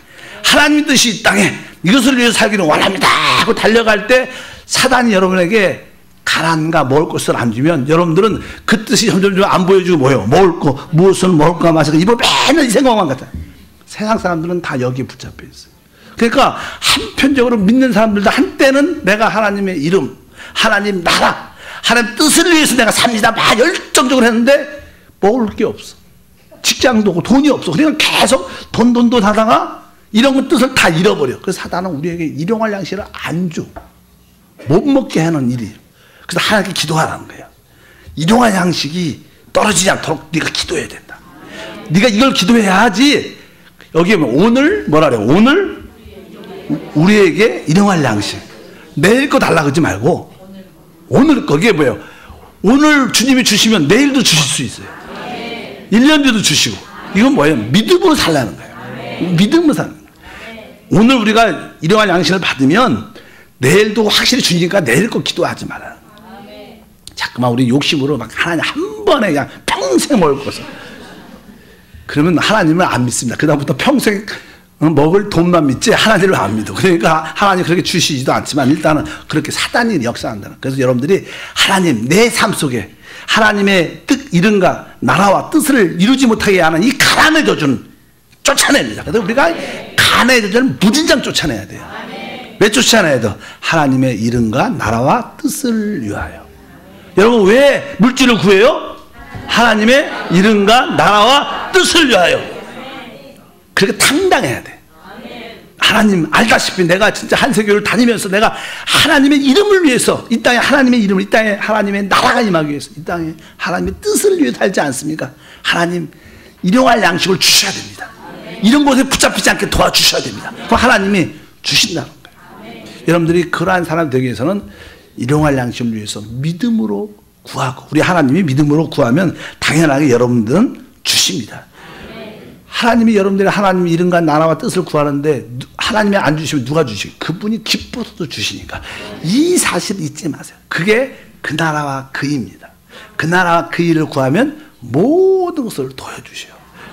하나님의 뜻이 이 땅에 이것을 위해서 살기를 원합니다 하고 달려갈 때 사단이 여러분에게 가난과 먹을 것을 안 주면 여러분들은 그 뜻이 점점 안 보여주고 뭐예요? 먹을 거 무엇을 먹을까 마실까 이거 맨날 이 생각만 같아요. 세상 사람들은 다 여기에 붙잡혀 있어요. 그러니까 한편적으로 믿는 사람들도 한때는 내가 하나님의 이름, 하나님 나라, 하나님 뜻을 위해서 내가 삽니다 막 열정적으로 했는데 먹을 게 없어. 직장도 없고 돈이 없어. 그러니까 계속 돈 하다가 이런 것 뜻을 다 잃어버려. 그래서 사단은 우리에게 일용할 양식을 안 줘. 못 먹게 하는 일이에요. 그래서 하나님께 기도하라는 거예요. 일용할 양식이 떨어지지 않도록 네가 기도해야 된다. 네가 이걸 기도해야 하지. 여기에 오늘 뭐라 그래요? 오늘 우리에게 일용할 양식. 내일 거 달라 그러지 말고 오늘 거기에 뭐예요? 오늘 주님이 주시면 내일도 주실 수 있어요. 1년 뒤도 주시고. 이건 뭐예요? 믿음으로 살라는 거예요. 믿음으로 사는 거예요. 오늘 우리가 일용할 양식을 받으면 내일도 확실히 주니까 내일 거 기도하지 말아요. 자꾸만 우리 욕심으로 막 하나님 한 번에 그냥 평생 먹을 것을. 그러면 하나님을 안 믿습니다. 그다음부터 평생 먹을 돈만 믿지 하나님을 안 믿어. 그러니까 하나님 그렇게 주시지도 않지만 일단은 그렇게 사단이 역사한다는. 그래서 여러분들이 하나님 내 삶 속에 하나님의 뜻, 이름과 나라와 뜻을 이루지 못하게 하는 이 가난의 저주는 쫓아냅니다. 그래서 우리가 가난의 저주를 무진장 쫓아내야 돼요. 왜 쫓아내야 돼요? 하나님의 이름과 나라와 뜻을 위하여. 여러분 왜 물질을 구해요? 하나님의 이름과 나라와 뜻을 위하여. 그렇게 당당해야 돼. 하나님 알다시피 내가 진짜 한세교를 다니면서 내가 하나님의 이름을 위해서 이 땅에 하나님의 이름을, 이 땅에 하나님의 나라가 임하기 위해서, 이 땅에 하나님의 뜻을 위해 살지 않습니까? 하나님 일용할 양식을 주셔야 됩니다. 이런 곳에 붙잡히지 않게 도와주셔야 됩니다. 그럼 하나님이 주신다는 거예요. 여러분들이 그러한 사람 되기 위해서는 일용할 양식을 위해서 믿음으로 구하고, 우리 하나님이 믿음으로 구하면 당연하게 여러분들은 주십니다. 하나님이 여러분들이 하나님의 이름과 나라와 뜻을 구하는데 하나님이 안 주시면 누가 주시고, 그분이 기뻐서도 주시니까 이 사실 잊지 마세요. 그게 그 나라와 그 일입니다. 그 나라와 그 일을 구하면 모든 것을 도와주셔요.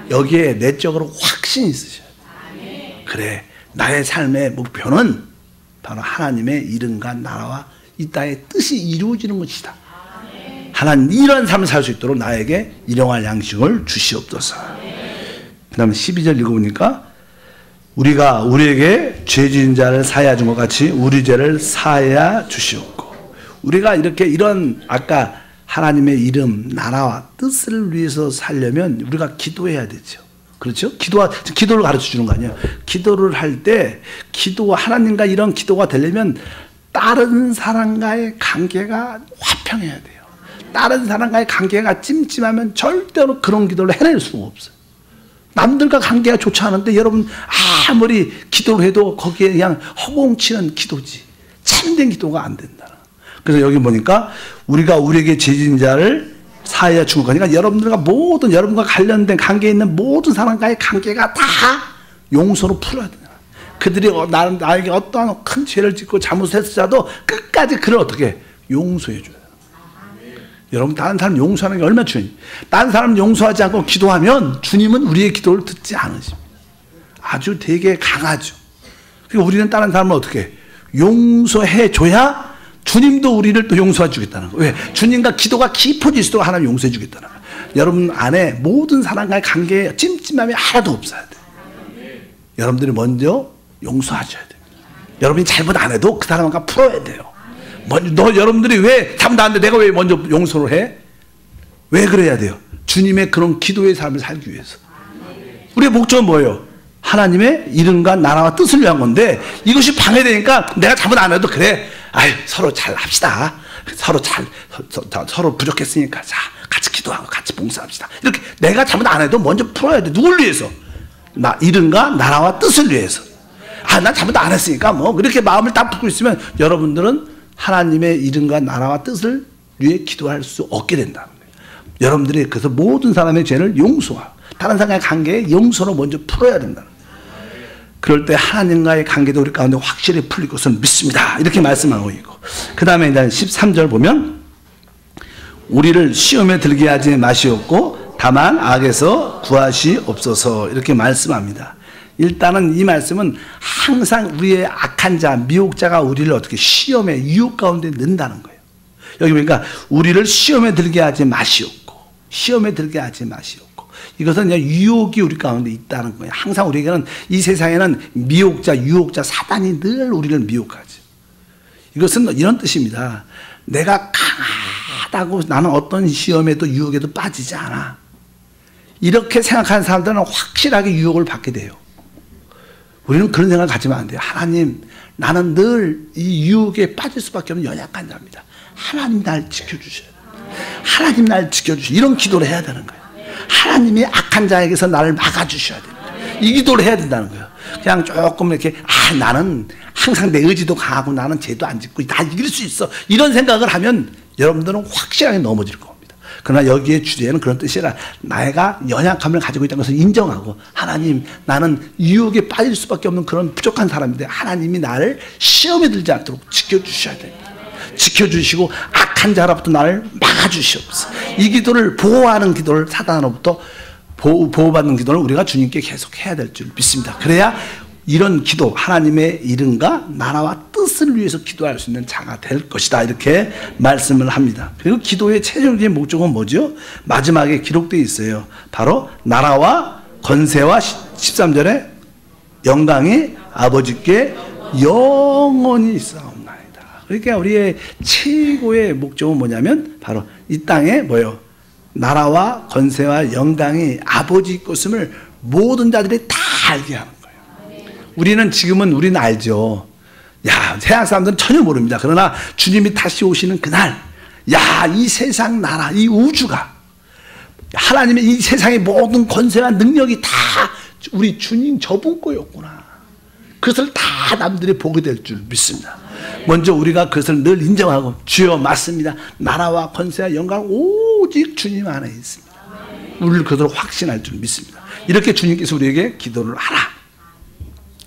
여기에 내적으로 확신이 있으셔요. 그래, 나의 삶의 목표는 바로 하나님의 이름과 나라와 이 땅의 뜻이 이루어지는 것이다. 하나님 이런 삶을 살 수 있도록 나에게 일용할 양식을 주시옵소서. 그 다음에 12절 읽어보니까 우리가 우리에게 죄 지은 자를 사하여 준 것 같이 우리 죄를 사하여 주시옵고. 우리가 이렇게 이런 아까 하나님의 이름, 나라와 뜻을 위해서 살려면 우리가 기도해야 되죠. 그렇죠? 기도를 가르쳐 주는 거 아니에요. 기도를 할 때 기도와 하나님과 이런 기도가 되려면 다른 사람과의 관계가 화평해야 돼요. 다른 사람과의 관계가 찜찜하면 절대로 그런 기도를 해낼 수가 없어요. 남들과 관계가 좋지 않은데 여러분 아무리 기도를 해도 거기에 그냥 허공치는 기도지 참된 기도가 안 된다. 그래서 여기 보니까 우리가 우리에게 죄 지은 자를 사하여 준 거니까 여러분들과 모든 여러분과 관련된 관계에 있는 모든 사람과의 관계가 다 용서로 풀어야 된다. 그들이 나에게 어떠한 큰 죄를 짓고 잘못했을지라도 끝까지 그를 어떻게 용서해 줘요. 여러분 다른 사람 용서하는 게 얼마나 중요해요. 다른 사람 용서하지 않고 기도하면 주님은 우리의 기도를 듣지 않으십니다. 아주 되게 강하죠. 그러니까 우리는 다른 사람을 어떻게 용서해 줘야 주님도 우리를 또 용서해 주겠다는 거예요. 왜? 주님과 기도가 깊어질수록 하나님 용서해 주겠다는 거예요. 여러분 안에 모든 사람과의 관계에 찜찜함이 하나도 없어야 돼요. 여러분들이 먼저 용서하셔야 됩니다. 여러분이 잘못 안 해도 그 사람과 풀어야 돼요. 여러분들이 왜 잘못 안 돼? 내가 왜 먼저 용서를 해? 왜 그래야 돼요? 주님의 그런 기도의 삶을 살기 위해서. 우리의 목적은 뭐예요? 하나님의 이름과 나라와 뜻을 위한 건데 이것이 방해되니까 내가 잘못 안 해도 그래. 아유, 서로 잘 합시다. 서로 부족했으니까 자, 같이 기도하고 같이 봉사합시다. 이렇게 내가 잘못 안 해도 먼저 풀어야 돼. 누굴 위해서? 나 이름과 나라와 뜻을 위해서. 아, 난 잘못 안 했으니까 뭐 그렇게 마음을 딱 품고 있으면 여러분들은 하나님의 이름과 나라와 뜻을 위해 기도할 수 없게 된다는 거예요. 여러분들이 그래서 모든 사람의 죄를 용서하고 다른 사람과의 관계에 용서로 먼저 풀어야 된다는 거예요. 그럴 때 하나님과의 관계도 우리 가운데 확실히 풀릴 것을 믿습니다. 이렇게 말씀하고 있고, 그 다음에 이제 13절 보면 우리를 시험에 들게 하지 마시옵고 다만 악에서 구하시옵소서 이렇게 말씀합니다. 일단은 이 말씀은 항상 우리의 악한 자, 미혹자가 우리를 어떻게 시험에 유혹 가운데 넣는다는 거예요. 여기 보니까 우리를 시험에 들게 하지 마시옵고, 시험에 들게 하지 마시옵고. 이것은 그냥 유혹이 우리 가운데 있다는 거예요. 항상 우리에게는 이 세상에는 미혹자, 유혹자, 사단이 늘 우리를 미혹하죠. 이것은 이런 뜻입니다. 내가 강하다고 나는 어떤 시험에도 유혹에도 빠지지 않아. 이렇게 생각하는 사람들은 확실하게 유혹을 받게 돼요. 우리는 그런 생각을 가지면 안 돼요. 하나님, 나는 늘 이 유혹에 빠질 수밖에 없는 연약한 자입니다. 하나님 날 지켜주셔야 돼요. 하나님 날 지켜주셔야, 이런 기도를 해야 되는 거예요. 하나님이 악한 자에게서 나를 막아주셔야 돼요. 이 기도를 해야 된다는 거예요. 그냥 조금 이렇게 나는 항상 내 의지도 강하고 나는 죄도 안 짓고 다 이길 수 있어, 이런 생각을 하면 여러분들은 확실하게 넘어질 겁니다. 그러나 여기에 주제는 그런 뜻이 아니라 내가 연약함을 가지고 있다는 것을 인정하고, 하나님, 나는 유혹에 빠질 수밖에 없는 그런 부족한 사람인데 하나님이 나를 시험에 들지 않도록 지켜주셔야 됩니다. 지켜주시고 악한 자로부터 나를 막아주시옵소서. 이 기도를 보호하는 기도를, 사단으로부터 보호받는 기도를 우리가 주님께 계속 해야 될 줄 믿습니다. 그래야 이런 기도, 하나님의 이름과 나라와 뜻을 위해서 기도할 수 있는 자가 될 것이다, 이렇게 말씀을 합니다. 그리고 기도의 최종적인 목적은 뭐죠? 마지막에 기록되어 있어요. 바로 나라와 권세와 13절에 영광이 아버지께 영원히 있사옵나이다. 그러니까 우리의 최고의 목적은 뭐냐면 바로 이 땅에 뭐요? 나라와 권세와 영광이 아버지 것임을 모든 자들이 다 알게 하는 거예요. 우리는 알죠. 야, 세상 사람들은 전혀 모릅니다. 그러나 주님이 다시 오시는 그날, 야, 이 세상 나라, 이 우주가, 하나님의 이 세상의 모든 권세와 능력이 다 우리 주님 저분 거였구나. 그것을 다 남들이 보게 될 줄 믿습니다. 먼저 우리가 그것을 늘 인정하고, 주여 맞습니다. 나라와 권세와 영광 오직 주님 안에 있습니다. 우리를 그것을 확신할 줄 믿습니다. 이렇게 주님께서 우리에게 기도를 하라.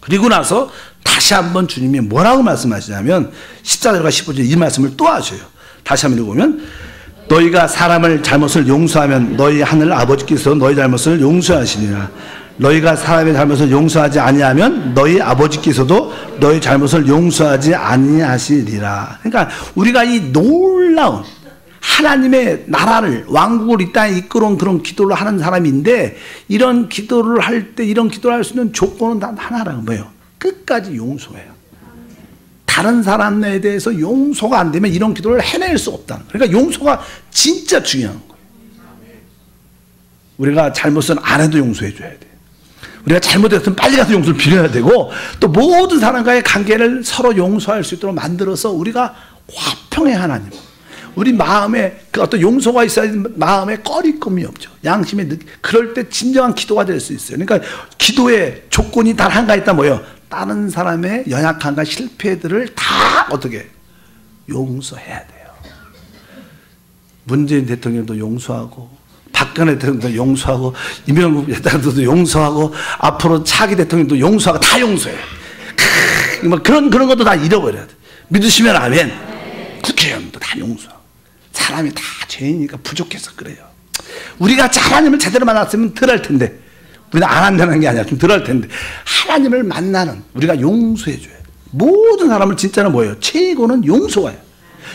그리고 나서 다시 한번 주님이 뭐라고 말씀하시냐면 14절과 15절 이 말씀을 또 하셔요. 다시 한번 읽어보면, 너희가 사람을 잘못을 용서하면 너희 하늘 아버지께서 너희 잘못을 용서하시리라. 너희가 사람의 잘못을 용서하지 아니하면 너희 아버지께서도 너희 잘못을 용서하지 아니하시리라. 그러니까 우리가 이 놀라운 하나님의 나라를, 왕국을 이 땅에 이끌어온 그런 기도를 하는 사람인데, 이런 기도를 할 때, 이런 기도를 할 수 있는 조건은 단 하나라는 거예요. 끝까지 용서해요. 다른 사람에 대해서 용서가 안 되면 이런 기도를 해낼 수 없다는 거예요. 그러니까 용서가 진짜 중요한 거예요. 우리가 잘못은 안 해도 용서해 줘야 돼요. 우리가 잘못했으면 빨리 가서 용서를 빌어야 되고, 또 모든 사람과의 관계를 서로 용서할 수 있도록 만들어서 우리가 화평의 하나님, 우리 마음에 그 어떤 용서가 있어야지 마음에 꺼리낌이 없죠. 양심에 그럴 때 진정한 기도가 될 수 있어요. 그러니까 기도의 조건이 단 한 가지 있다, 뭐예요? 다른 사람의 연약함과 실패들을 다 어떻게 용서해야 돼요. 문재인 대통령도 용서하고, 박근혜 대통령도 용서하고, 이명국 대통령도 용서하고, 앞으로 차기 대통령도 용서하고, 다 용서해요. 그런 것도 다 잃어버려야 돼. 믿으시면 아멘. 국회의원도 다 용서하고. 사람이 다 죄인이니까 부족해서 그래요. 우리가 하나님을 제대로 만났으면 덜 할 텐데, 우리는 안 한다는 게 아니라 좀 덜 할 텐데, 하나님을 만나는 우리가 용서해 줘야 돼. 모든 사람을 진짜는 뭐예요? 최고는 용서예요.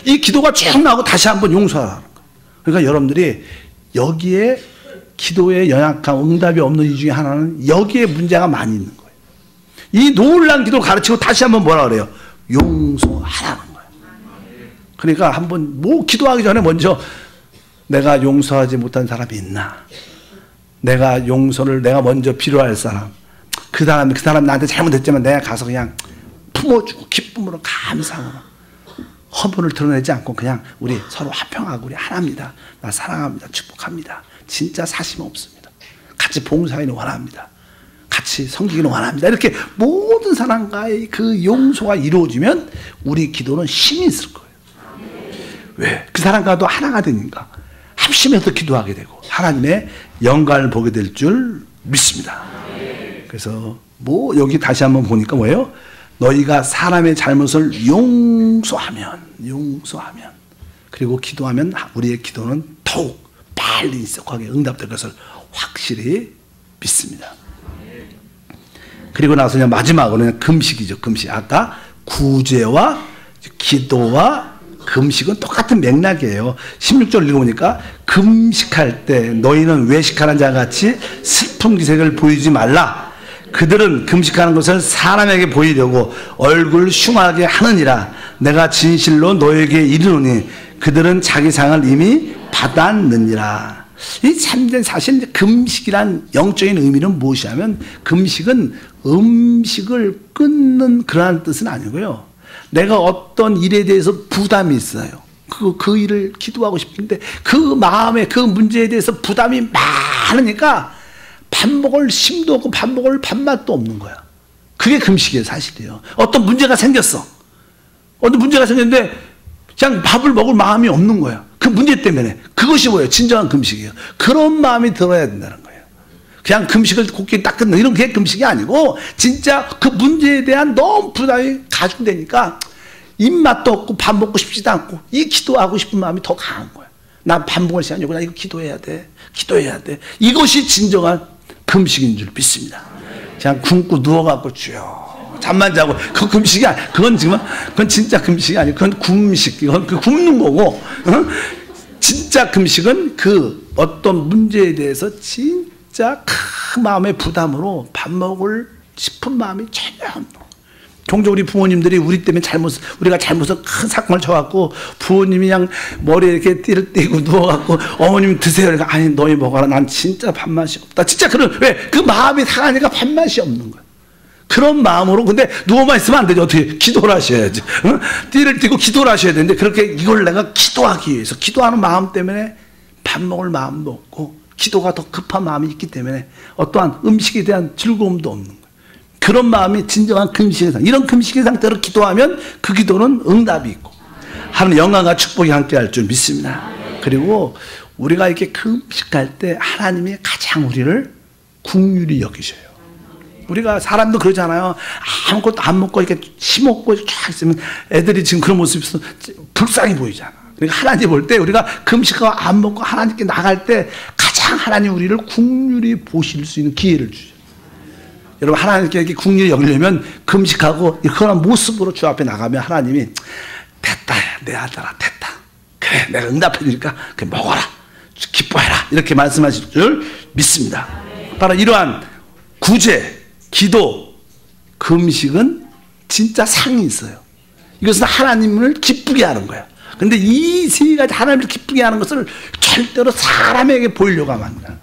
이 기도가 쭉 나오고 다시 한번 용서하라는 거예요. 그러니까 여러분들이 여기에 기도의 연약함, 응답이 없는 이유 중에 하나는 여기에 문제가 많이 있는 거예요. 이 놀라운 기도를 가르치고 다시 한번 뭐라 그래요? 용서하라는 거예요. 그러니까 한번 기도하기 전에 먼저 내가 용서하지 못한 사람이 있나? 내가 먼저 필요할 사람. 그 사람 나한테 잘못했지만 내가 가서 그냥 품어주고 기쁨으로 감사하고 허물을 드러내지 않고 그냥 우리 서로 화평하고 우리 하나입니다. 나 사랑합니다. 축복합니다. 진짜 사심 없습니다. 같이 봉사하기는 원합니다. 같이 섬기기는 원합니다. 이렇게 모든 사람과의 그 용서가 이루어지면 우리 기도는 힘이 있을 거예요. 왜? 그 사람과도 하나가 되니까 합심해서 기도하게 되고 하나님의 영광을 보게 될 줄 믿습니다. 그래서 여기 다시 한번 보니까 뭐예요? 너희가 사람의 잘못을 용서하면 그리고 기도하면 우리의 기도는 더욱 빨리 인석하게 응답될 것을 확실히 믿습니다. 그리고 나서 마지막으로는 금식이죠. 금식. 아까 구제와 기도와 금식은 똑같은 맥락이에요. 16절 읽어보니까 금식할 때 너희는 외식하는 자 같이 슬픈 기색을 보이지 말라. 그들은 금식하는 것을 사람에게 보이려고 얼굴 흉하게 하느니라. 내가 진실로 너에게 이르노니 그들은 자기 상을 이미 받았느니라. 이 참된 사실 금식이란 영적인 의미는 무엇이냐면, 금식은 음식을 끊는 그러한 뜻은 아니고요. 내가 어떤 일에 대해서 부담이 있어요. 그 일을 기도하고 싶은데 그 마음에 그 문제에 대해서 부담이 많으니까 밥 먹을 힘도 없고 밥 먹을 밥맛도 없는 거야. 그게 금식이에요, 사실이에요. 어떤 문제가 생겼어. 어떤 문제가 생겼는데 그냥 밥을 먹을 마음이 없는 거야. 그 문제 때문에. 그것이 뭐예요? 진정한 금식이에요. 그런 마음이 들어야 된다는 거예요. 그냥 금식을 곱게 딱 끊는 이런 게 금식이 아니고, 진짜 그 문제에 대한 너무 부담이 가중되니까 입맛도 없고 밥 먹고 싶지도 않고 이 기도하고 싶은 마음이 더 강한 거야. 난 밥 먹을 시간이 없고 나 이거 기도해야 돼. 기도해야 돼. 이것이 진정한 금식인 줄 믿습니다. 그냥 굶고 누워갖고 주여 잠만 자고 그 금식이 아니야. 그건 진짜 금식이 아니고 그건 굶식. 이건 그 굶는 거고, 진짜 금식은 그 어떤 문제에 대해서 진짜 큰 마음의 부담으로 밥 먹을 싶은 마음이 전혀 없는 거야. 종종 우리 부모님들이 우리 때문에 우리가 잘못해서 큰 사건을 쳐갖고 부모님이 그냥 머리에 이렇게 띠를 띠고 누워갖고 어머님 드세요. 그러니까 아니 너희 먹어라. 난 진짜 밥맛이 없다. 진짜 왜? 그 마음이 상하니까 밥맛이 없는 거야. 그런 마음으로. 근데 누워만 있으면 안 되죠. 어떻게? 기도를 하셔야지. 응? 띠를 띠고 기도를 하셔야 되는데, 그렇게 이걸 내가 기도하기 위해서 기도하는 마음 때문에 밥 먹을 마음도 없고 기도가 더 급한 마음이 있기 때문에 어떠한 음식에 대한 즐거움도 없는 거예요. 그런 마음이 진정한 금식의 상태. 이런 금식의 상태로 기도하면 그 기도는 응답이 있고 하나님의 영광과 축복이 함께할 줄 믿습니다. 그리고 우리가 이렇게 금식할 때 하나님이 가장 우리를 긍휼히 여기셔요. 우리가 사람도 그러잖아요. 아무것도 안 먹고 이렇게 힘없고 쫙 있으면 애들이 지금 그런 모습이 있어서 불쌍히 보이잖아. 그러니까 하나님 볼 때 우리가 금식하고 안 먹고 하나님께 나갈 때 가장 하나님 우리를 긍휼히 보실 수 있는 기회를 주죠. 여러분, 하나님께 이렇게 긍휼히 여기려면 금식하고 그런 모습으로 주 앞에 나가면 하나님이 됐다 내 아들아 됐다. 그래 내가 응답해 주니까 그래 먹어라 기뻐해라 이렇게 말씀하실 줄 믿습니다. 바로 이러한 구제, 기도, 금식은 진짜 상이 있어요. 이것은 하나님을 기쁘게 하는 거예요. 근데 이 세 가지 하나님을 기쁘게 하는 것을 절대로 사람에게 보이려고 하면 안 돼요.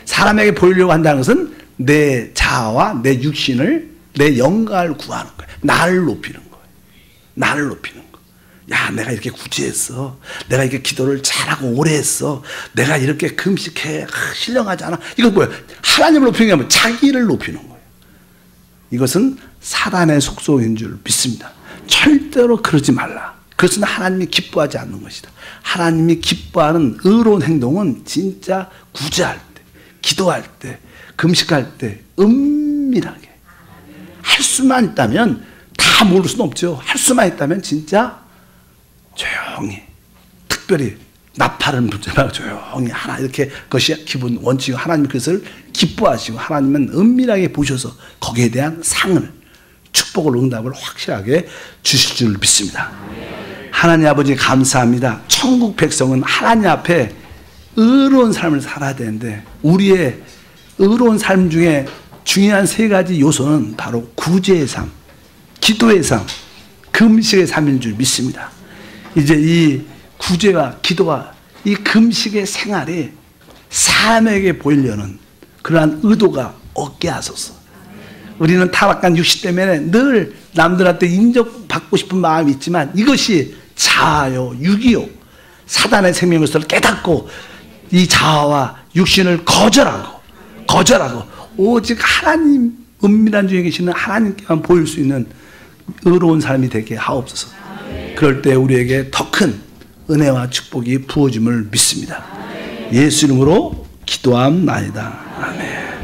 사람에게 보이려고 한다는 것은 내 자아와 내 육신을, 내 영광을 구하는 거예요. 나를 높이는 거예요. 나를 높이는 거. 야, 내가 이렇게 구제했어. 내가 이렇게 기도를 잘하고 오래 했어. 내가 이렇게 금식해. 신령하지 않아. 이거 뭐예요? 하나님을 높이는 게 아니라 자기를 높이는 거예요. 이것은 사단의 속성인 줄 믿습니다. 절대로 그러지 말라. 그것은 하나님이 기뻐하지 않는 것이다. 하나님이 기뻐하는 의로운 행동은 진짜 구제할 때, 기도할 때, 금식할 때 은밀하게 할 수만 있다면, 다 모를 수는 없죠. 할 수만 있다면 진짜 조용히, 특별히 나팔을 불지 말고 조용히 하나, 이렇게 그것이 기본 원칙이고 하나님 그것을 기뻐하시고 하나님은 은밀하게 보셔서 거기에 대한 상을, 축복을, 응답을 확실하게 주실 줄 믿습니다. 하나님 아버지 감사합니다. 천국 백성은 하나님 앞에 의로운 삶을 살아야 되는데 우리의 의로운 삶 중에 중요한 세 가지 요소는 바로 구제의 삶, 기도의 삶, 금식의 삶인 줄 믿습니다. 이제 이 구제와 기도와 이 금식의 생활이 사람에게 보이려는 그러한 의도가 없게 하소서. 우리는 타락한 육신 때문에 늘 남들한테 인정받고 싶은 마음이 있지만 이것이 자아요, 육이요, 사단의 생명을 깨닫고 이 자아와 육신을 거절하고 오직 하나님, 은밀한 중에 계시는 하나님께만 보일 수 있는 의로운 삶이 되게 하옵소서. 그럴 때 우리에게 더 큰 은혜와 축복이 부어짐을 믿습니다. 예수 이름으로 기도함나이다. 아멘.